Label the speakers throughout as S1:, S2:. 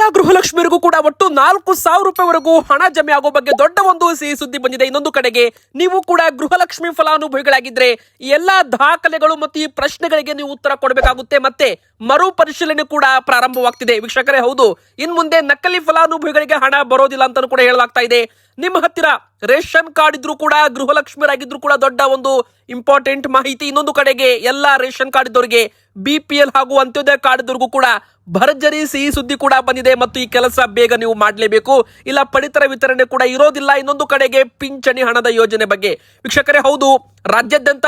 S1: ಎಲ್ಲಾ ಗೃಹಲಕ್ಷ್ಮಿಯರಿಗೂ ಕೂಡ ಒಟ್ಟು 4,000 ರೂಪಾಯಿವರೆಗೂ ಹಣ ಜಮೆ ಆಗೋ ಬಗ್ಗೆ ದೊಡ್ಡ ಒಂದು ಸಿಹಿ ಸುದ್ದಿ ಬಂದಿದೆ. ಇನ್ನೊಂದು ಕಡೆಗೆ ನೀವು ಕೂಡ ಗೃಹಲಕ್ಷ್ಮಿ ಫಲಾನುಭವಿಗಳಾಗಿದ್ರೆ ಈ ಎಲ್ಲಾ ದಾಖಲೆಗಳು ಮತ್ತು ಈ ಪ್ರಶ್ನೆಗಳಿಗೆ ನೀವು ಉತ್ತರ ಕೊಡಬೇಕಾಗುತ್ತೆ. ಮತ್ತೆ ಮರು ಪರಿಶೀಲನೆ ಕೂಡ ಪ್ರಾರಂಭವಾಗ್ತಿದೆ. ವೀಕ್ಷಕರೇ, ಹೌದು, ಇನ್ ಮುಂದೆ ನಕಲಿ ಫಲಾನುಭವಿಗಳಿಗೆ ಹಣ ಬರೋದಿಲ್ಲ ಅಂತ ಕೂಡ ಹೇಳಲಾಗ್ತಾ ಇದೆ. ನಿಮ್ಮ ಹತ್ತಿರ ರೇಷನ್ ಕಾರ್ಡ್ ಇದ್ರೂ ಕೂಡ, ಗೃಹಲಕ್ಷ್ಮಿಯರಾಗಿದ್ರು ಕೂಡ ದೊಡ್ಡ ಒಂದು ಇಂಪಾರ್ಟೆಂಟ್ ಮಾಹಿತಿ. ಇನ್ನೊಂದು ಕಡೆಗೆ ಎಲ್ಲಾ ರೇಷನ್ ಕಾರ್ಡ್ ಇದ್ದವರಿಗೆ, BPL ಹಾಗೂ ಅಂತ್ಯೋದಯ ಕಾರ್ಡ್ ಇದ್ದವರಿಗೂ ಕೂಡ ಭರ್ಜರಿ ಸಿಹಿ ಸುದ್ದಿ ಕೂಡ ಬಂದಿದೆ. ಮತ್ತು ಈ ಕೆಲಸ ಬೇಗ ನೀವು ಮಾಡಲೇಬೇಕು, ಇಲ್ಲ ಪಡಿತರ ವಿತರಣೆ ಕೂಡ ಇರೋದಿಲ್ಲ. ಇನ್ನೊಂದು ಕಡೆಗೆ ಪಿಂಚಣಿ ಹಣದ ಯೋಜನೆ ಬಗ್ಗೆ ವೀಕ್ಷಕರೇ, ಹೌದು, ರಾಜ್ಯಾದ್ಯಂತ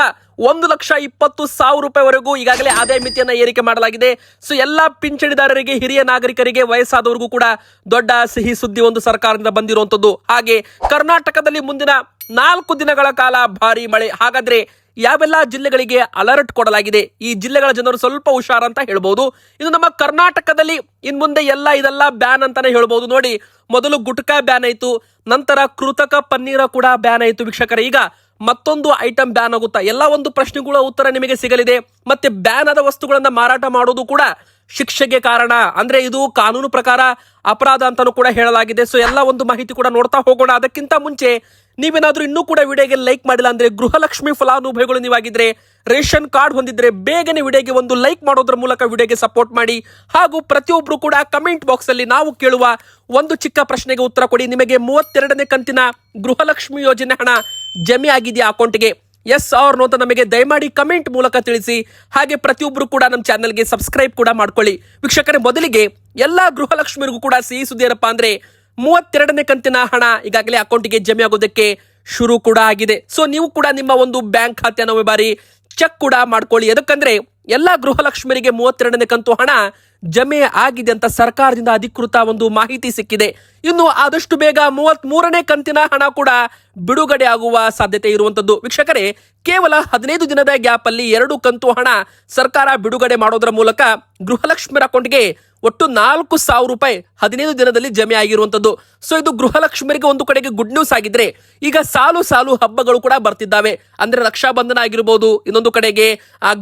S1: 1,20,000 ರೂಪಾಯಿವರೆಗೂ ಈಗಾಗಲೇ ಆದಾಯ ಮಿತಿಯನ್ನ ಏರಿಕೆ ಮಾಡಲಾಗಿದೆ. ಸೊ ಎಲ್ಲಾ ಪಿಂಚಣಿದಾರರಿಗೆ, ಹಿರಿಯ ನಾಗರಿಕರಿಗೆ, ವಯಸ್ಸಾದವರಿಗೂ ಕೂಡ ದೊಡ್ಡ ಸಿಹಿ ಸುದ್ದಿ ಒಂದು ಸರ್ಕಾರದಿಂದ ಬಂದಿರುವಂತದ್ದು. ಹಾಗೆ ಕರ್ನಾಟಕದಲ್ಲಿ ಮುಂದಿನ 4 ದಿನಗಳ ಕಾಲ ಭಾರಿ ಮಳೆ. ಹಾಗಾದ್ರೆ ಯಾವೆಲ್ಲ ಜಿಲ್ಲೆಗಳಿಗೆ ಅಲರ್ಟ್ ಕೊಡಲಾಗಿದೆ? ಈ ಜಿಲ್ಲೆಗಳ ಜನರು ಸ್ವಲ್ಪ ಹುಷಾರಂತ ಹೇಳ್ಬಹುದು. ಇನ್ನು ನಮ್ಮ ಕರ್ನಾಟಕದಲ್ಲಿ ಇನ್ ಮುಂದೆ ಇದೆಲ್ಲ ಬ್ಯಾನ್ ಅಂತಾನೆ ಹೇಳ್ಬಹುದು. ನೋಡಿ, ಮೊದಲು ಗುಟ್ಕಾ ಬ್ಯಾನ್ ಆಯ್ತು, ನಂತರ ಕೃತಕ ಪನ್ನೀರ ಕೂಡ ಬ್ಯಾನ್ ಆಯ್ತು. ವೀಕ್ಷಕರೇ, ಈಗ ಮತ್ತೊಂದು ಐಟಮ್ ಬ್ಯಾನ್ ಆಗುತ್ತಾ? ಎಲ್ಲ ಒಂದು ಪ್ರಶ್ನೆಗಳ ಉತ್ತರ ನಿಮಗೆ ಸಿಗಲಿದೆ. ಮತ್ತೆ ಬ್ಯಾನ್ ಆದ ವಸ್ತುಗಳನ್ನ ಮಾರಾಟ ಮಾಡೋದು ಕೂಡ ಶಿಕ್ಷೆಗೆ ಕಾರಣ, ಅಂದ್ರೆ ಇದು ಕಾನೂನು ಪ್ರಕಾರ ಅಪರಾಧ ಅಂತಾನೂ ಕೂಡ ಹೇಳಲಾಗಿದೆ. ಸೊ ಎಲ್ಲ ಒಂದು ಮಾಹಿತಿ ಕೂಡ ನೋಡ್ತಾ ಹೋಗೋಣ. ಅದಕ್ಕಿಂತ ಮುಂಚೆ ನೀವೇನಾದ್ರೂ ಇನ್ನೂ ಕೂಡ ವಿಡಿಯೋಗೆ ಲೈಕ್ ಮಾಡಿಲ್ಲ ಅಂದ್ರೆ, ಗೃಹಲಕ್ಷ್ಮಿ ಫಲಾನುಭವಿಗಳು ನೀವಾಗಿದ್ರೆ, ರೇಷನ್ ಕಾರ್ಡ್ ಹೊಂದಿದ್ರೆ ಬೇಗನೆ ವಿಡಿಯೋಗೆ ಒಂದು ಲೈಕ್ ಮಾಡೋದ್ರ ಮೂಲಕ ವಿಡಿಯೋಗೆ ಸಪೋರ್ಟ್ ಮಾಡಿ. ಹಾಗೂ ಪ್ರತಿಯೊಬ್ರು ಕೂಡ ಕಮೆಂಟ್ ಬಾಕ್ಸ್ ಅಲ್ಲಿ ನಾವು ಕೇಳುವ ಒಂದು ಚಿಕ್ಕ ಪ್ರಶ್ನೆಗೆ ಉತ್ತರ ಕೊಡಿ. ನಿಮಗೆ 32ನೇ ಕಂತಿನ ಗೃಹಲಕ್ಷ್ಮಿ ಯೋಜನೆ ಹಣ ಜಮೆ ಆಗಿದೆಯಾ ಅಕೌಂಟ್ಗೆ? ಎಸ್ ಆರ್ ನೋ ಅಂತ ನಮಗೆ ದಯಮಾಡಿ ಕಮೆಂಟ್ ಮೂಲಕ ತಿಳಿಸಿ. ಹಾಗೆ ಪ್ರತಿಯೊಬ್ಬರು ಕೂಡ ನಮ್ಮ ಚಾನೆಲ್ಗೆ ಸಬ್ಸ್ಕ್ರೈಬ್ ಕೂಡ ಮಾಡ್ಕೊಳ್ಳಿ. ವೀಕ್ಷಕರೇ, ಮೊದಲಿಗೆ ಎಲ್ಲಾ ಗೃಹಲಕ್ಷ್ಮಿಯರಿಗೂ ಕೂಡ ಸಿಹಿ ಸುದ್ದಿ ಏನಪ್ಪಾ ಅಂದ್ರೆ, 32ನೇ ಕಂತಿನ ಹಣ ಈಗಾಗಲೇ ಅಕೌಂಟ್ಗೆ ಜಮೆ ಆಗೋದಕ್ಕೆ ಶುರು ಕೂಡ ಆಗಿದೆ. ಸೊ ನೀವು ಕೂಡ ನಿಮ್ಮ ಒಂದು ಬ್ಯಾಂಕ್ ಖಾತೆಯನ್ನು ಬಾರಿ ಚೆಕ್ ಕೂಡ ಮಾಡ್ಕೊಳ್ಳಿ. ಎದಕ್ಕಂದ್ರೆ ಎಲ್ಲಾ ಗೃಹಲಕ್ಷ್ಮಿಯರಿಗೆ 32ನೇ ಕಂತು ಹಣ ಜಮೆ ಆಗಿದೆ ಅಂತ ಸರ್ಕಾರದಿಂದ ಅಧಿಕೃತ ಒಂದು ಮಾಹಿತಿ ಸಿಕ್ಕಿದೆ. ಇನ್ನು ಆದಷ್ಟು ಬೇಗ 33ನೇ ಕಂತಿನ ಹಣ ಕೂಡ ಬಿಡುಗಡೆ ಆಗುವ ಸಾಧ್ಯತೆ ಇರುವಂತದ್ದು. ವೀಕ್ಷಕರೇ, ಕೇವಲ 15 ದಿನದ ಗ್ಯಾಪ್ ಅಲ್ಲಿ 2 ಕಂತು ಹಣ ಸರ್ಕಾರ ಬಿಡುಗಡೆ ಮಾಡೋದ್ರ ಮೂಲಕ ಗೃಹಲಕ್ಷ್ಮಿಯರ ಅಕೌಂಟ್ಗೆ ಒಟ್ಟು 4,000 ರೂಪಾಯಿ 15 ದಿನದಲ್ಲಿ ಜಮೆ ಆಗಿರುವಂತದ್ದು. ಸೊ ಇದು ಗೃಹಲಕ್ಷ್ಮಿಯರಿಗೆ ಒಂದು ಕಡೆಗೆ ಗುಡ್ ನ್ಯೂಸ್ ಆಗಿದ್ರೆ, ಈಗ ಸಾಲು ಹಬ್ಬಗಳು ಕೂಡ ಬರ್ತಿದ್ದಾವೆ. ಅಂದ್ರೆ ರಕ್ಷಾಬಂಧನ ಆಗಿರಬಹುದು, ಇನ್ನೊಂದು ಕಡೆಗೆ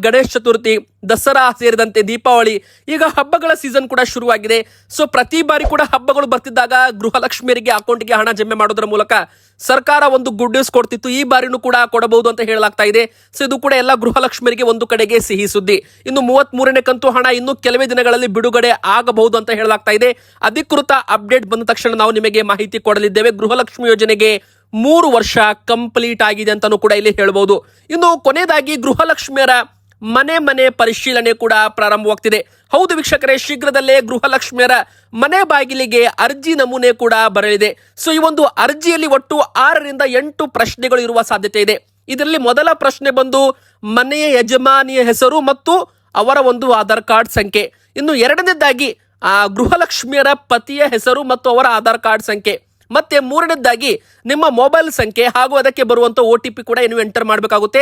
S1: ಗಣೇಶ ಚತುರ್ಥಿ, ದಸರಾ ಸೇರಿದಂತೆ ದೀಪಾವಳಿ, ಈಗ ಹಬ್ಬಗಳ ಸೀಸನ್ ಕೂಡ ಶುರುವಾಗಿದೆ. ಸೊ ಪ್ರತಿ ಬಾರಿ ಕೂಡ ಹಬ್ಬಗಳು ಬರ್ತಿದ್ದಾಗ ಗೃಹಲಕ್ಷ್ಮಿಯರಿಗೆ ಅಕೌಂಟ್ಗೆ ಹಣ ಜಮೆ ಮಾಡೋದ್ರ ಮೂಲಕ ಸರ್ಕಾರ ಒಂದು ಗುಡ್ ನ್ಯೂಸ್ ಕೊಡ್ತಿತ್ತು. ಈ ಬಾರಿನೂ ಕೂಡ ಕೊಡಬಹುದು ಅಂತ ಹೇಳಲಾಗ್ತಾ ಇದೆ. ಸೊ ಇದು ಕೂಡ ಎಲ್ಲ ಗೃಹಲಕ್ಷ್ಮಿಯರಿಗೆ ಒಂದು ಕಡೆಗೆ ಸಿಹಿ ಸುದ್ದಿ. ಇನ್ನು 33ನೇ ಕಂತು ಹಣ ಇನ್ನು ಕೆಲವೇ ದಿನಗಳಲ್ಲಿ ಬಿಡುಗಡೆ ಆಗಬಹುದು ಅಂತ ಹೇಳಲಾಗ್ತಾ ಇದೆ. ಅಧಿಕೃತ ಅಪ್ಡೇಟ್ ಬಂದ ತಕ್ಷಣ ನಾವು ನಿಮಗೆ ಮಾಹಿತಿ ಕೊಡಲಿದ್ದೇವೆ. ಗೃಹಲಕ್ಷ್ಮಿ ಯೋಜನೆಗೆ 3 ವರ್ಷ ಕಂಪ್ಲೀಟ್ ಆಗಿದೆ ಅಂತಾನೂ ಕೂಡ ಇಲ್ಲಿ ಹೇಳಬಹುದು. ಇನ್ನು ಕೊನೆಯದಾಗಿ ಗೃಹಲಕ್ಷ್ಮಿಯರ ಮನೆ ಪರಿಶೀಲನೆ ಕೂಡ ಪ್ರಾರಂಭವಾಗ್ತಿದೆ. ಹೌದು ವೀಕ್ಷಕರೇ, ಶೀಘ್ರದಲ್ಲೇ ಗೃಹಲಕ್ಷ್ಮಿಯರ ಮನೆ ಬಾಗಿಲಿಗೆ ಅರ್ಜಿ ನಮೂನೆ ಕೂಡ ಬರಲಿದೆ. ಸೊ ಈ ಒಂದು ಅರ್ಜಿಯಲ್ಲಿ ಒಟ್ಟು 6ರಿಂದ 8 ಪ್ರಶ್ನೆಗಳು ಇರುವ ಸಾಧ್ಯತೆ ಇದೆ. ಇದರಲ್ಲಿ ಮೊದಲ ಪ್ರಶ್ನೆ ಬಂದು ಮನೆಯ ಯಜಮಾನಿಯ ಹೆಸರು ಮತ್ತು ಅವರ ಒಂದು ಆಧಾರ್ ಕಾರ್ಡ್ ಸಂಖ್ಯೆ. ಇನ್ನು ಎರಡನೇದಾಗಿ ಗೃಹಲಕ್ಷ್ಮಿಯರ ಪತಿಯ ಹೆಸರು ಮತ್ತು ಅವರ ಆಧಾರ್ ಕಾರ್ಡ್ ಸಂಖ್ಯೆ. ಮತ್ತೆ 3ನೇದಾಗಿ ನಿಮ್ಮ ಮೊಬೈಲ್ ಸಂಖ್ಯೆ ಹಾಗೂ ಅದಕ್ಕೆ ಬರುವಂತ OTP ಕೂಡ ನೀವು ಎಂಟರ್ ಮಾಡಬೇಕಾಗುತ್ತೆ.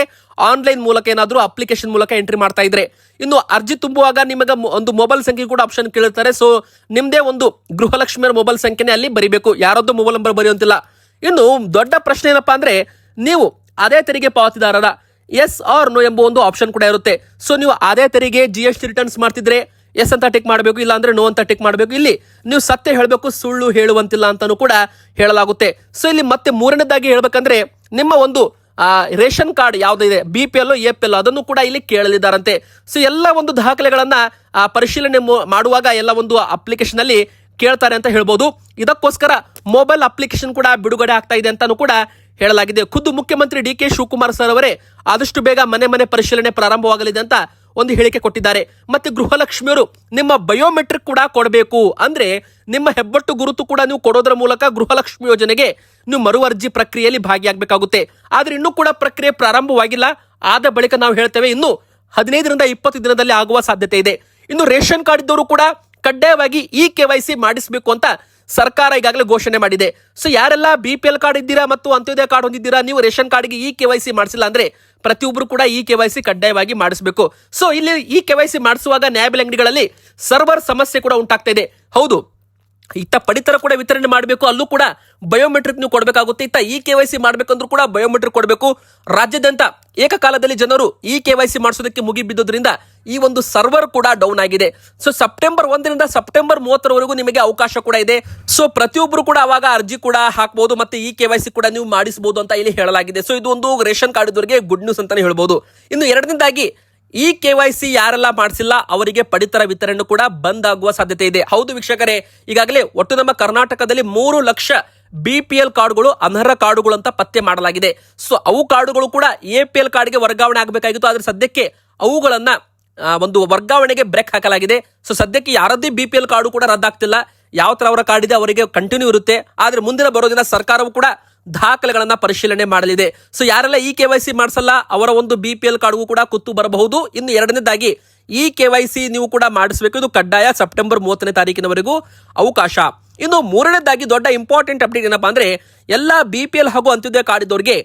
S1: ಆನ್ಲೈನ್ ಮೂಲಕ ಏನಾದರೂ ಅಪ್ಲಿಕೇಶನ್ ಮೂಲಕ ಎಂಟ್ರಿ ಮಾಡ್ತಾ ಇದ್ರೆ. ಇನ್ನು ಅರ್ಜಿ ತುಂಬುವಾಗ ನಿಮಗೆ ಒಂದು ಮೊಬೈಲ್ ಸಂಖ್ಯೆ ಕೂಡ ಆಪ್ಷನ್ ಕೇಳುತ್ತಾರೆ. ಸೊ ನಿಮ್ದೇ ಒಂದು ಗೃಹಲಕ್ಷ್ಮಿಯರ ಮೊಬೈಲ್ ಸಂಖ್ಯೆನೇ ಅಲ್ಲಿ ಬರೀಬೇಕು, ಯಾರದ್ದು ಮೊಬೈಲ್ ನಂಬರ್ ಬರೆಯುವಂತಿಲ್ಲ. ಇನ್ನು ದೊಡ್ಡ ಪ್ರಶ್ನೆ ಏನಪ್ಪಾ ಅಂದ್ರೆ, ನೀವು ಆದಾಯ ತೆರಿಗೆ ಪಾವತಿದಾರರ? ಎಸ್ ಆರ್ ನೋ ಎಂಬ ಒಂದು ಆಪ್ಷನ್ ಕೂಡ ಇರುತ್ತೆ. ಸೊ ನೀವು ಆದಾಯ ತೆರಿಗೆ GST ರಿಟರ್ನ್ಸ್ ಮಾಡ್ತಿದ್ರೆ ಎಸ್ ಅಂತ ಟಿಕ್ ಮಾಡಬೇಕು, ಇಲ್ಲ ಅಂದ್ರೆ ನೋ ಅಂತ ಟಿಕ್ ಮಾಡಬೇಕು. ಇಲ್ಲಿ ನೀವು ಸತ್ಯ ಹೇಳಬೇಕು, ಸುಳ್ಳು ಹೇಳುವಂತಿಲ್ಲ ಅಂತಾನೂ ಕೂಡ ಹೇಳಲಾಗುತ್ತೆ. ಸೊ ಇಲ್ಲಿ ಮತ್ತೆ 3ನೇದಾಗಿ ಹೇಳ್ಬೇಕಂದ್ರೆ, ನಿಮ್ಮ ಒಂದು ರೇಷನ್ ಕಾರ್ಡ್ ಯಾವುದಿದೆ, BPL APL ಅದನ್ನು ಕೂಡ ಇಲ್ಲಿ ಕೇಳಲಿದ್ದಾರಂತೆ. ಸೊ ಎಲ್ಲ ಒಂದು ದಾಖಲೆಗಳನ್ನ ಪರಿಶೀಲನೆ ಮಾಡುವಾಗ ಎಲ್ಲ ಒಂದು ಅಪ್ಲಿಕೇಶನ್ ಅಲ್ಲಿ ಕೇಳ್ತಾರೆ ಅಂತ ಹೇಳ್ಬೋದು. ಇದಕ್ಕೋಸ್ಕರ ಮೊಬೈಲ್ ಅಪ್ಲಿಕೇಶನ್ ಕೂಡ ಬಿಡುಗಡೆ ಆಗ್ತಾ ಇದೆ ಅಂತಾನೂ ಕೂಡ ಹೇಳಲಾಗಿದೆ. ಖುದ್ದು ಮುಖ್ಯಮಂತ್ರಿ DK ಶಿವಕುಮಾರ್ ಸರ್ ಅವರೇ ಆದಷ್ಟು ಬೇಗ ಮನೆ ಪರಿಶೀಲನೆ ಪ್ರಾರಂಭವಾಗಲಿದೆ ಅಂತ ಒಂದು ಹೇಳಿಕೆ ಕೊಟ್ಟಿದ್ದಾರೆ. ಮತ್ತೆ ಗೃಹಲಕ್ಷ್ಮಿಯರು ನಿಮ್ಮ ಬಯೋಮೆಟ್ರಿಕ್ ಕೂಡ ಕೊಡಬೇಕು. ಅಂದ್ರೆ ನಿಮ್ಮ ಹೆಬ್ಬಟ್ಟು ಗುರುತು ಕೂಡ ನೀವು ಕೊಡೋದ್ರ ಮೂಲಕ ಗೃಹಲಕ್ಷ್ಮಿ ಯೋಜನೆಗೆ ನೀವು ಮರು ಅರ್ಜಿ ಪ್ರಕ್ರಿಯೆಯಲ್ಲಿ ಭಾಗಿಯಾಗಬೇಕಾಗುತ್ತೆ. ಆದ್ರೆ ಇನ್ನೂ ಕೂಡ ಪ್ರಕ್ರಿಯೆ ಪ್ರಾರಂಭವಾಗಿಲ್ಲ. ಆದ ಬಳಿಕ ನಾವು ಹೇಳ್ತೇವೆ, ಇನ್ನು 15ರಿಂದ 20 ದಿನದಲ್ಲಿ ಆಗುವ ಸಾಧ್ಯತೆ ಇದೆ. ಇನ್ನು ರೇಷನ್ ಕಾರ್ಡ್ ಇದ್ದವರು ಕೂಡ ಕಡ್ಡಾಯವಾಗಿ KYC ಮಾಡಿಸಬೇಕು ಅಂತ ಸರ್ಕಾರ ಈಗಾಗಲೇ ಘೋಷಣೆ ಮಾಡಿದೆ. ಸೊ ಯಾರೆಲ್ಲ BPL ಕಾರ್ಡ್ ಇದ್ದೀರಾ ಮತ್ತು ಅಂತ್ಯೋದಯ ಕಾರ್ಡ್ ಹೊಂದಿದ್ದೀರಾ, ನೀವು ರೇಷನ್ ಕಾರ್ಡ್ಗೆ KYC ಮಾಡಿಸಿಲ್ಲ ಅಂದ್ರೆ ಪ್ರತಿಯೊಬ್ಬರು ಕೂಡ KYC ಕಡ್ಡಾಯವಾಗಿ ಮಾಡಿಸಬೇಕು. ಸೊ ಇಲ್ಲಿ KYC ಮಾಡಿಸುವಾಗ ನ್ಯಾಯಬೆಲೆ ಅಂಗಡಿಗಳಲ್ಲಿ ಸರ್ವರ್ ಸಮಸ್ಯೆ ಕೂಡ ಉಂಟಾಗ್ತಾ ಇದೆ. ಹೌದು, ಇತ್ತ ಪಡಿತರ ಕೂಡ ವಿತರಣೆ ಮಾಡಬೇಕು, ಅಲ್ಲೂ ಕೂಡ ಬಯೋಮೆಟ್ರಿಕ್ ನೀವು ಕೊಡಬೇಕಾಗುತ್ತೆ. ಇತ್ತ KYC ಮಾಡಬೇಕಂದ್ರೂ ಕೂಡ ಬಯೋಮೆಟ್ರಿಕ್ ಕೊಡಬೇಕು. ರಾಜ್ಯಾದ್ಯಂತ ಏಕಕಾಲದಲ್ಲಿ ಜನರು KYC ಮಾಡಿಸೋದಕ್ಕೆ ಮುಗಿಬಿದ್ದೋದ್ರಿಂದ ಈ ಒಂದು ಸರ್ವರ್ ಕೂಡ ಡೌನ್ ಆಗಿದೆ. ಸೊ ಸೆಪ್ಟೆಂಬರ್ 1ರಿಂದ ಸೆಪ್ಟೆಂಬರ್ 30ರವರೆಗೂ ನಿಮಗೆ ಅವಕಾಶ ಕೂಡ ಇದೆ. ಸೊ ಪ್ರತಿಯೊಬ್ಬರು ಕೂಡ ಅವಾಗ ಅರ್ಜಿ ಕೂಡ ಹಾಕಬಹುದು ಮತ್ತೆ KYC ಕೂಡ ನೀವು ಮಾಡಿಸಬಹುದು ಅಂತ ಇಲ್ಲಿ ಹೇಳಲಾಗಿದೆ. ಸೊ ಇದು ಒಂದು ರೇಷನ್ ಕಾರ್ಡ್ ಇದ್ದವರಿಗೆ ಗುಡ್ ನ್ಯೂಸ್ ಅಂತಾನೆ ಹೇಳ್ಬೋದು. ಇನ್ನು ಎರಡನೇದಾಗಿ KYC ಯಾರೆಲ್ಲ ಮಾಡಿಸಿಲ್ಲ ಅವರಿಗೆ ಪಡಿತರ ವಿತರಣೆ ಕೂಡ ಬಂದ್ ಆಗುವ ಸಾಧ್ಯತೆ ಇದೆ. ಹೌದು ವೀಕ್ಷಕರೇ, ಈಗಾಗಲೇ ಒಟ್ಟು ನಮ್ಮ ಕರ್ನಾಟಕದಲ್ಲಿ 3 ಲಕ್ಷ BPL ಕಾರ್ಡ್ಗಳು ಅನರ್ಹ ಕಾರ್ಡುಗಳು ಅಂತ ಪತ್ತೆ ಮಾಡಲಾಗಿದೆ. ಸೊ ಅವು ಕಾರ್ಡುಗಳು ಕೂಡ APL ಕಾರ್ಡ್ಗೆ ವರ್ಗಾವಣೆ ಆಗಬೇಕಾಗಿತ್ತು. ಆದ್ರೆ ಸದ್ಯಕ್ಕೆ ಅವುಗಳನ್ನ ಒಂದು ವರ್ಗಾವಣೆಗೆ ಬ್ರೇಕ್ ಹಾಕಲಾಗಿದೆ. ಸೊ ಸದ್ಯಕ್ಕೆ ಯಾರದ್ದೇ BPL ಕಾರ್ಡು ಕೂಡ ರದ್ದಾಗ್ತಿಲ್ಲ. ಯಾವ ತರ ಅವರ ಕಾರ್ಡ್ ಇದೆ ಅವರಿಗೆ ಕಂಟಿನ್ಯೂ ಇರುತ್ತೆ. ಆದ್ರೆ ಮುಂದಿನ ಬರೋ ದಿನ ಸರ್ಕಾರವು ಕೂಡ ದಾಖಲೆಗಳನ್ನ ಪರಿಶೀಲನೆ ಮಾಡಲಿದೆ. ಸೊ ಯಾರೆಲ್ಲ KYC ಮಾಡಿಸಲ್ಲ ಅವರ ಒಂದು BPL ಕಾರ್ಡ್ಗೂ ಕೂಡ ಕುತ್ತು ಬರಬಹುದು. ಇನ್ನು ಎರಡನೇದಾಗಿ KYC ನೀವು ಕೂಡ ಮಾಡಿಸಬೇಕು. ಇದು ಕಡ್ಡಾಯ. ಸೆಪ್ಟೆಂಬರ್ 30ನೇ ತಾರೀಕಿನವರೆಗೂ ಅವಕಾಶ. ಇನ್ನು ಮೂರನೇದಾಗಿ ದೊಡ್ಡ ಇಂಪಾರ್ಟೆಂಟ್ ಅಪ್ಡೇಟ್ ಏನಪ್ಪಾ ಅಂದ್ರೆ ಎಲ್ಲ BPL ಹಾಗೂ ಅಂತ್ಯೋದಯ ಕಾರ್ಡ್ ಇದ್ದವರಿಗೆ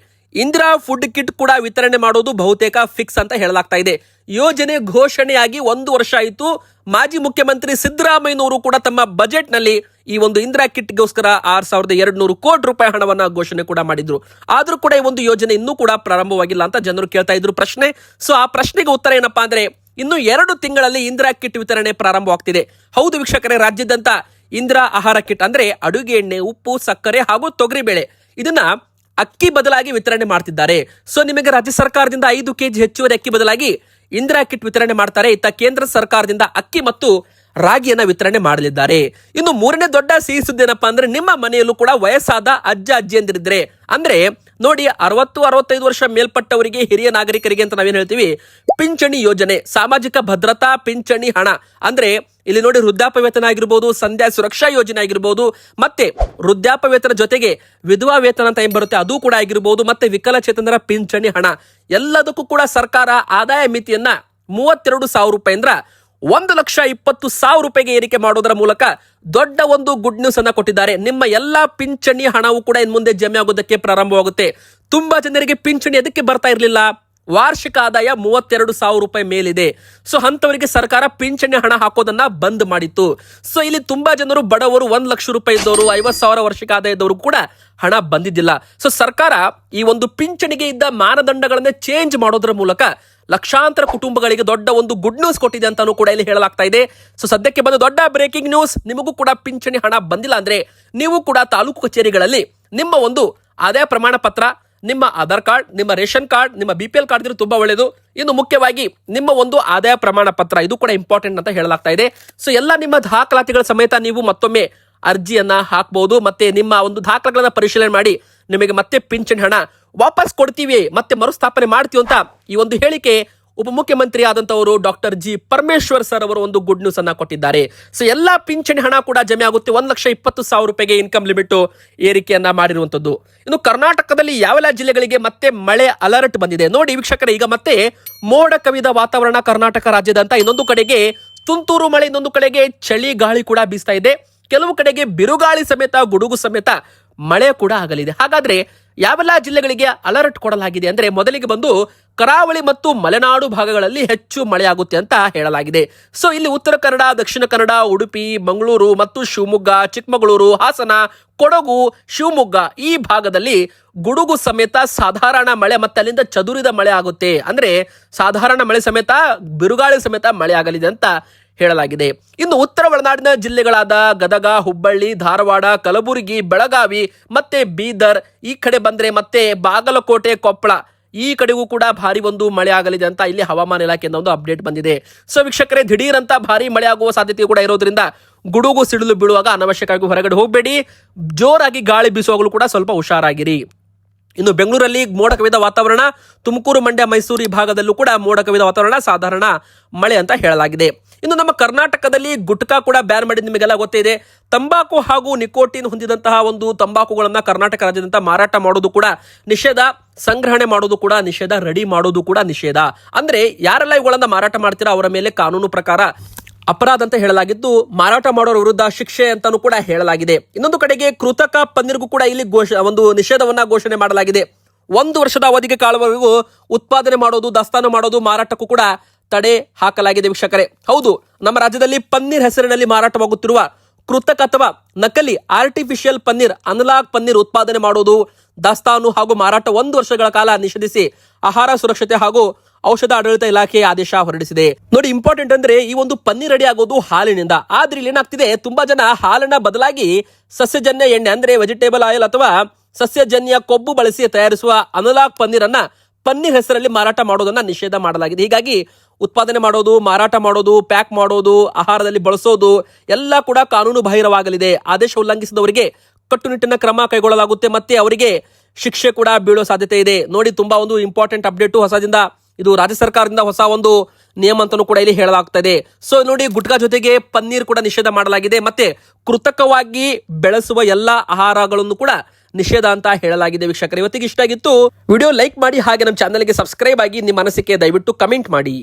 S1: ಇಂದಿರಾ ಫುಡ್ ಕಿಟ್ ಕೂಡ ವಿತರಣೆ ಮಾಡೋದು ಬಹುತೇಕ ಫಿಕ್ಸ್ ಅಂತ ಹೇಳಲಾಗ್ತಾ ಇದೆ. ಯೋಜನೆ ಘೋಷಣೆಯಾಗಿ 1 ವರ್ಷ ಆಯಿತು. ಮಾಜಿ ಮುಖ್ಯಮಂತ್ರಿ ಸಿದ್ದರಾಮಯ್ಯನವರು ಕೂಡ ತಮ್ಮ ಬಜೆಟ್ ನಲ್ಲಿ ಈ ಒಂದು ಇಂದಿರಾ ಕಿಟ್ಗೋಸ್ಕರ 6200 ಕೋಟಿ ರೂಪಾಯಿ ಹಣವನ್ನ ಘೋಷಣೆ ಕೂಡ ಮಾಡಿದ್ರು. ಆದ್ರೂ ಕೂಡ ಈ ಒಂದು ಯೋಜನೆ ಇನ್ನೂ ಕೂಡ ಪ್ರಾರಂಭವಾಗಿಲ್ಲ ಅಂತ ಜನರು ಕೇಳ್ತಾ ಇದ್ರು ಪ್ರಶ್ನೆ. ಸೊ ಆ ಪ್ರಶ್ನೆಗೆ ಉತ್ತರ ಏನಪ್ಪಾ ಅಂದ್ರೆ ಇನ್ನು 2 ತಿಂಗಳಲ್ಲಿ ಇಂದಿರಾ ಕಿಟ್ ವಿತರಣೆ ಪ್ರಾರಂಭವಾಗ್ತಿದೆ. ಹೌದು ವೀಕ್ಷಕರೇ, ರಾಜ್ಯಾದ್ಯಂತ ಇಂದಿರಾ ಆಹಾರ ಕಿಟ್ ಅಂದ್ರೆ ಅಡುಗೆ ಎಣ್ಣೆ, ಉಪ್ಪು, ಸಕ್ಕರೆ ಹಾಗೂ ತೊಗರಿಬೇಳೆ ಇದನ್ನ ಅಕ್ಕಿ ಬದಲಾಗಿ ವಿತರಣೆ ಮಾಡ್ತಿದ್ದಾರೆ. ಸೊ ನಿಮಗೆ ರಾಜ್ಯ ಸರ್ಕಾರದಿಂದ 5 ಕೆಜಿ ಹೆಚ್ಚುವರಿ ಅಕ್ಕಿ ಬದಲಾಗಿ ಇಂದಿರಾ ಕಿಟ್ ವಿತರಣೆ ಮಾಡ್ತಾರೆ. ಇತ್ತ ಕೇಂದ್ರ ಸರ್ಕಾರದಿಂದ ಅಕ್ಕಿ ಮತ್ತು ರಾಗಿಯನ್ನ ವಿತರಣೆ ಮಾಡಲಿದ್ದಾರೆ. ಇನ್ನು ಮೂರನೇ ದೊಡ್ಡ ಸಿಹಿ ಸುದ್ದಿ ಏನಪ್ಪಾ ಅಂದ್ರೆ ನಿಮ್ಮ ಮನೆಯಲ್ಲೂ ಕೂಡ ವಯಸ್ಸಾದ ಅಜ್ಜ ಅಜ್ಜಿಯಂದಿರಿದ್ರೆ ಅಂದ್ರೆ ನೋಡಿ 60-65 ವರ್ಷ ಮೇಲ್ಪಟ್ಟವರಿಗೆ, ಹಿರಿಯ ನಾಗರಿಕರಿಗೆ ಅಂತ ನಾವೇನ್ ಹೇಳ್ತೀವಿ ಪಿಂಚಣಿ ಯೋಜನೆ, ಸಾಮಾಜಿಕ ಭದ್ರತಾ ಪಿಂಚಣಿ ಹಣ ಅಂದ್ರೆ ಇಲ್ಲಿ ನೋಡಿ ವೃದ್ಧಾಪ್ಯ ವೇತನ ಆಗಿರ್ಬೋದು, ಸಂಧ್ಯಾ ಸುರಕ್ಷಾ ಯೋಜನೆ ಆಗಿರ್ಬೋದು, ಮತ್ತೆ ವೃದ್ಧಾಪ್ಯ ವೇತನ ಜೊತೆಗೆ ವಿಧವಾ ವೇತನ ಅಂತ ಏನ್ ಬರುತ್ತೆ ಅದು ಕೂಡ ಆಗಿರ್ಬೋದು, ಮತ್ತೆ ವಿಕಲಚೇತನರ ಪಿಂಚಣಿ ಹಣ ಎಲ್ಲದಕ್ಕೂ ಕೂಡ ಸರ್ಕಾರ ಆದಾಯ ಮಿತಿಯನ್ನ 32,000 ರೂಪಾಯಿ ಅಂದ್ರ 1,20,000 ರೂಪಾಯಿಗೆ ಏರಿಕೆ ಮಾಡೋದರ ಮೂಲಕ ದೊಡ್ಡ ಒಂದು ಗುಡ್ ನ್ಯೂಸ್ ಅನ್ನ ಕೊಟ್ಟಿದ್ದಾರೆ. ನಿಮ್ಮ ಎಲ್ಲಾ ಪಿಂಚಣಿ ಹಣವು ಕೂಡ ಇನ್ ಮುಂದೆ ಜಮೆ ಆಗೋದಕ್ಕೆ ಪ್ರಾರಂಭವಾಗುತ್ತೆ. ತುಂಬಾ ಜನರಿಗೆ ಪಿಂಚಣಿ ಅದಕ್ಕೆ ಬರ್ತಾ ಇರಲಿಲ್ಲ. ವಾರ್ಷಿಕ ಆದಾಯ 32,000 ರೂಪಾಯಿ ಮೇಲಿದೆ. ಸೊ ಅಂತವರಿಗೆ ಸರ್ಕಾರ ಪಿಂಚಣಿ ಹಣ ಹಾಕೋದನ್ನ ಬಂದ್ ಮಾಡಿತ್ತು. ಸೊ ಇಲ್ಲಿ ತುಂಬಾ ಜನರು ಬಡವರು 1 ಲಕ್ಷ ರೂಪಾಯಿ ಇದ್ದವರು, 50,000 ವಾರ್ಷಿಕ ಆದಾಯ ಇದ್ದವರು ಕೂಡ ಹಣ ಬಂದಿದ್ದಿಲ್ಲ. ಸೊ ಸರ್ಕಾರ ಈ ಒಂದು ಪಿಂಚಣಿಗೆ ಇದ್ದ ಮಾನದಂಡಗಳನ್ನ ಚೇಂಜ್ ಮಾಡೋದ್ರ ಮೂಲಕ ಲಕ್ಷಾಂತರ ಕುಟುಂಬಗಳಿಗೆ ದೊಡ್ಡ ಒಂದು ಗುಡ್ ನ್ಯೂಸ್ ಕೊಟ್ಟಿದೆ ಅಂತಾನೂ ಕೂಡ ಇಲ್ಲಿ ಹೇಳಲಾಗ್ತಾ ಇದೆ. ಸೊ ಸದ್ಯಕ್ಕೆ ಬಂದ ದೊಡ್ಡ ಬ್ರೇಕಿಂಗ್ ನ್ಯೂಸ್, ನಿಮಗೂ ಕೂಡ ಪಿಂಚಣಿ ಹಣ ಬಂದಿಲ್ಲ ಅಂದ್ರೆ ನೀವು ಕೂಡ ತಾಲೂಕು ಕಚೇರಿಗಳಲ್ಲಿ ನಿಮ್ಮ ಒಂದು ಆದಾಯ ಪ್ರಮಾಣ ಪತ್ರ, ನಿಮ್ಮ ಆಧಾರ್ ಕಾರ್ಡ್, ನಿಮ್ಮ ರೇಷನ್ ಕಾರ್ಡ್, ನಿಮ್ಮ BPL ಕಾರ್ಡ್ ಇದ್ರೆ ತುಂಬಾ ಒಳ್ಳೆಯದು. ಇನ್ನು ಮುಖ್ಯವಾಗಿ ನಿಮ್ಮ ಒಂದು ಆದಾಯ ಪ್ರಮಾಣ ಪತ್ರ ಇದು ಕೂಡ ಇಂಪಾರ್ಟೆಂಟ್ ಅಂತ ಹೇಳಲಾಗ್ತಾ ಇದೆ. ಸೊ ಎಲ್ಲ ನಿಮ್ಮ ದಾಖಲಾತಿಗಳ ಸಮೇತ ನೀವು ಮತ್ತೊಮ್ಮೆ ಅರ್ಜಿಯನ್ನ ಹಾಕಬಹುದು. ಮತ್ತೆ ನಿಮ್ಮ ಒಂದು ದಾಖಲೆಗಳನ್ನ ಪರಿಶೀಲನೆ ಮಾಡಿ ನಿಮಗೆ ಮತ್ತೆ ಪಿಂಚಣಿ ಹಣ ವಾಪಸ್ ಕೊಡ್ತೀವಿ, ಮತ್ತೆ ಮರುಸ್ಥಾಪನೆ ಮಾಡ್ತೀವಿ ಅಂತ ಈ ಒಂದು ಹೇಳಿಕೆ ಉಪಮುಖ್ಯಮಂತ್ರಿ ಆದಂತವರು ಡಾಕ್ಟರ್ ಜಿ ಪರಮೇಶ್ವರ್ ಸರ್ ಅವರು ಒಂದು ಗುಡ್ ನ್ಯೂಸ್ ಅನ್ನ ಕೊಟ್ಟಿದ್ದಾರೆ. ಸೊ ಎಲ್ಲಾ ಪಿಂಚಣಿ ಹಣ ಕೂಡ ಜಮೆ ಆಗುತ್ತೆ. 1,20,000 ರೂಪಾಯಿಗೆ ಇನ್ಕಮ್ ಲಿಮಿಟ್ ಏರಿಕೆಯನ್ನ ಮಾಡಿರುವಂತದ್ದು. ಇನ್ನು ಕರ್ನಾಟಕದಲ್ಲಿ ಯಾವೆಲ್ಲ ಜಿಲ್ಲೆಗಳಿಗೆ ಮತ್ತೆ ಮಳೆ ಅಲರ್ಟ್ ಬಂದಿದೆ ನೋಡಿ ವೀಕ್ಷಕರೇ. ಈಗ ಮತ್ತೆ ಮೋಡ ಕವಿದ ವಾತಾವರಣ ಕರ್ನಾಟಕ ರಾಜ್ಯದಂತ. ಇನ್ನೊಂದು ಕಡೆಗೆ ತುಂತುರು ಮಳೆ, ಇನ್ನೊಂದು ಕಡೆಗೆ ಚಳಿ ಗಾಳಿ ಕೂಡ ಬೀಸ್ತಾ ಇದೆ. ಕೆಲವು ಕಡೆಗೆ ಬಿರುಗಾಳಿ ಸಮೇತ, ಗುಡುಗು ಸಮೇತ ಮಳೆ ಕೂಡ ಆಗಲಿದೆ. ಹಾಗಾದ್ರೆ ಯಾವೆಲ್ಲ ಜಿಲ್ಲೆಗಳಿಗೆ ಅಲರ್ಟ್ ಕೊಡಲಾಗಿದೆ ಅಂದ್ರೆ ಮೊದಲಿಗೆ ಬಂದು ಕರಾವಳಿ ಮತ್ತು ಮಲೆನಾಡು ಭಾಗಗಳಲ್ಲಿ ಹೆಚ್ಚು ಮಳೆ ಆಗುತ್ತೆ ಅಂತ ಹೇಳಲಾಗಿದೆ. ಸೊ ಇಲ್ಲಿ ಉತ್ತರ ಕನ್ನಡ, ದಕ್ಷಿಣ ಕನ್ನಡ, ಉಡುಪಿ, ಮಂಗಳೂರು ಮತ್ತು ಶಿವಮೊಗ್ಗ, ಚಿಕ್ಕಮಗಳೂರು, ಹಾಸನ, ಕೊಡಗು, ಶಿವಮೊಗ್ಗ ಈ ಭಾಗದಲ್ಲಿ ಗುಡುಗು ಸಮೇತ ಸಾಧಾರಣ ಮಳೆ ಮತ್ತೆ ಅಲ್ಲಿಂದ ಚದುರಿದ ಮಳೆ ಆಗುತ್ತೆ. ಅಂದ್ರೆ ಸಾಧಾರಣ ಮಳೆ ಸಮೇತ ಬಿರುಗಾಳಿ ಸಮೇತ ಮಳೆ ಆಗಲಿದೆ ಅಂತ ಹೇಳಲಾಗಿದೆ. ಇನ್ನು ಉತ್ತರ ಒಳನಾಡಿನ ಜಿಲ್ಲೆಗಳಾದ ಗದಗ, ಹುಬ್ಬಳ್ಳಿ, ಧಾರವಾಡ, ಕಲಬುರಗಿ, ಬೆಳಗಾವಿ ಮತ್ತೆ ಬೀದರ್ ಈ ಕಡೆ ಬಂದ್ರೆ ಮತ್ತೆ ಬಾಗಲಕೋಟೆ, ಕೊಪ್ಪಳ ಈ ಕಡೆಗೂ ಕೂಡ ಭಾರಿ ಒಂದು ಮಳೆ ಆಗಲಿದೆ ಅಂತ ಇಲ್ಲಿ ಹವಾಮಾನ ಇಲಾಖೆಯಿಂದ ಒಂದು ಅಪ್ಡೇಟ್ ಬಂದಿದೆ. ಸೊ ವೀಕ್ಷಕರೇ, ದಿಢೀರ್ ಅಂತ ಭಾರಿ ಮಳೆ ಆಗುವ ಸಾಧ್ಯತೆ ಕೂಡ ಇರೋದ್ರಿಂದ ಗುಡುಗು ಸಿಡಿಲು ಬೀಳುವಾಗ ಅನವಶ್ಯಕವಾಗಿ ಹೊರಗಡೆ ಹೋಗಬೇಡಿ. ಜೋರಾಗಿ ಗಾಳಿ ಬೀಸುವಾಗಲೂ ಕೂಡ ಸ್ವಲ್ಪ ಹುಷಾರಾಗಿರಿ. ಇನ್ನು ಬೆಂಗಳೂರಲ್ಲಿ ಮೋಡ ಕವಿದ ವಾತಾವರಣ, ತುಮಕೂರು, ಮಂಡ್ಯ, ಮೈಸೂರು ಈ ಭಾಗದಲ್ಲೂ ಕೂಡ ಮೋಡ ಕವಿದ ವಾತಾವರಣ, ಸಾಧಾರಣ ಮಳೆ ಅಂತ ಹೇಳಲಾಗಿದೆ. ಇನ್ನು ನಮ್ಮ ಕರ್ನಾಟಕದಲ್ಲಿ ಗುಟ್ಕಾ ಕೂಡ ಬ್ಯಾನ್ ಮಾಡಿದ ನಿಮಗೆಲ್ಲ ಗೊತ್ತೇ ಇದೆ. ತಂಬಾಕು ಹಾಗೂ ನಿಕೋಟಿನ್ ಹೊಂದಿದಂತಹ ಒಂದು ತಂಬಾಕುಗಳನ್ನ ಕರ್ನಾಟಕ ರಾಜ್ಯದಂತ ಮಾರಾಟ ಮಾಡೋದು ಕೂಡ ನಿಷೇಧ, ಸಂಗ್ರಹಣೆ ಮಾಡೋದು ಕೂಡ ನಿಷೇಧ, ರೆಡಿ ಮಾಡೋದು ಕೂಡ ನಿಷೇಧ. ಅಂದ್ರೆ ಯಾರೆಲ್ಲ ಇವುಗಳನ್ನ ಮಾರಾಟ ಮಾಡ್ತೀರಾ ಅವರ ಮೇಲೆ ಕಾನೂನು ಪ್ರಕಾರ ಅಪರಾಧ ಅಂತ ಹೇಳಲಾಗಿದ್ದು, ಮಾರಾಟ ಮಾಡೋರ ವಿರುದ್ಧ ಶಿಕ್ಷೆ ಅಂತಾನೂ ಕೂಡ ಹೇಳಲಾಗಿದೆ. ಇನ್ನೊಂದು ಕಡೆಗೆ ಕೃತಕ ಪನ್ನೀರ್ಗೂ ಕೂಡ ಇಲ್ಲಿ ಒಂದು ನಿಷೇಧವನ್ನ ಘೋಷಣೆ ಮಾಡಲಾಗಿದೆ. 1 ವರ್ಷದ ಅವಧಿಗೆ ಕಾಲವರೆಗೂ ಉತ್ಪಾದನೆ ಮಾಡೋದು, ದಾಸ್ತಾನು ಮಾಡೋದು, ಮಾರಾಟಕ್ಕೂ ಕೂಡ ತಡೆ ಹಾಕಲಾಗಿದೆ ವೀಕ್ಷಕರೇ. ಹೌದು, ನಮ್ಮ ರಾಜ್ಯದಲ್ಲಿ ಪನ್ನೀರ್ ಹೆಸರಿನಲ್ಲಿ ಮಾರಾಟವಾಗುತ್ತಿರುವ ಕೃತಕ ಅಥವಾ ನಕಲಿ ಆರ್ಟಿಫಿಷಿಯಲ್ ಪನ್ನೀರ್ ಅನಲಾಗ್ ಪನ್ನೀರ್ ಉತ್ಪಾದನೆ ಮಾಡೋದು, ದಾಸ್ತಾನು ಹಾಗೂ ಮಾರಾಟ 1 ವರ್ಷಗಳ ಕಾಲ ನಿಷೇಧಿಸಿ ಆಹಾರ ಸುರಕ್ಷತೆ ಹಾಗೂ ಔಷಧ ಆಡಳಿತ ಇಲಾಖೆ ಆದೇಶ ಹೊರಡಿಸಿದೆ. ನೋಡಿ, ಇಂಪಾರ್ಟೆಂಟ್ ಅಂದ್ರೆ ಈ ಒಂದು ಪನ್ನೀರ್ ರೆಡಿ ಆಗೋದು ಹಾಲಿನಿಂದ. ಆದ್ರೆ ಇಲ್ಲಿ ಏನಾಗ್ತಿದೆ, ತುಂಬಾ ಜನ ಹಾಲಿನ ಬದಲಾಗಿ ಸಸ್ಯಜನ್ಯ ಎಣ್ಣೆ ಅಂದ್ರೆ ವೆಜಿಟೇಬಲ್ ಆಯಿಲ್ ಅಥವಾ ಸಸ್ಯಜನ್ಯ ಕೊಬ್ಬು ಬಳಸಿ ತಯಾರಿಸುವ ಅನಲಾಗ್ ಪನ್ನೀರ್ ಅನ್ನ ಪನ್ನೀರ್ ಹೆಸರಲ್ಲಿ ಮಾರಾಟ ಮಾಡೋದನ್ನ ನಿಷೇಧ ಮಾಡಲಾಗಿದೆ. ಹೀಗಾಗಿ ಉತ್ಪಾದನೆ ಮಾಡೋದು, ಮಾರಾಟ ಮಾಡೋದು, ಪ್ಯಾಕ್ ಮಾಡೋದು, ಆಹಾರದಲ್ಲಿ ಬಳಸೋದು ಎಲ್ಲ ಕೂಡ ಕಾನೂನು ಬಾಹಿರವಾಗಲಿದೆ. ಆದೇಶ ಉಲ್ಲಂಘಿಸಿದವರಿಗೆ ಕಟ್ಟುನಿಟ್ಟಿನ ಕ್ರಮ ಕೈಗೊಳ್ಳಲಾಗುತ್ತೆ, ಮತ್ತೆ ಅವರಿಗೆ ಶಿಕ್ಷೆ ಕೂಡ ಬೀಳೋ ಸಾಧ್ಯತೆ ಇದೆ. ನೋಡಿ, ತುಂಬಾ ಒಂದು ಇಂಪಾರ್ಟೆಂಟ್ ಅಪ್ಡೇಟು ಹೊಸದಿಂದ, ಇದು ರಾಜ್ಯ ಸರ್ಕಾರದಿಂದ ಹೊಸ ಒಂದು ನಿಯಮ ಅಂತಲೂ ಕೂಡ ಇಲ್ಲಿ ಹೇಳಲಾಗ್ತಾ ಇದೆ. ಸೊ ನೋಡಿ, ಗುಟ್ಕಾ ಜೊತೆಗೆ ಪನ್ನೀರ್ ಕೂಡ ನಿಷೇಧ ಮಾಡಲಾಗಿದೆ, ಮತ್ತೆ ಕೃತಕವಾಗಿ ಬೆಳೆಸುವ ಎಲ್ಲಾ ಆಹಾರಗಳನ್ನು ಕೂಡ ನಿಷೇಧ ಅಂತ ಹೇಳಲಾಗಿದೆ. ವೀಕ್ಷಕರು, ಇವತ್ತಿಗೆ ಇಷ್ಟ ಆಗಿತ್ತು, ವಿಡಿಯೋ ಲೈಕ್ ಮಾಡಿ, ಹಾಗೆ ನಮ್ಮ ಚಾನಲ್ಗೆ ಸಬ್ಸ್ಕ್ರೈಬ್ ಆಗಿ ನಿಮ್ಮ ಅನಿಸಿಕೆ ದಯವಿಟ್ಟು ಕಮೆಂಟ್ ಮಾಡಿ.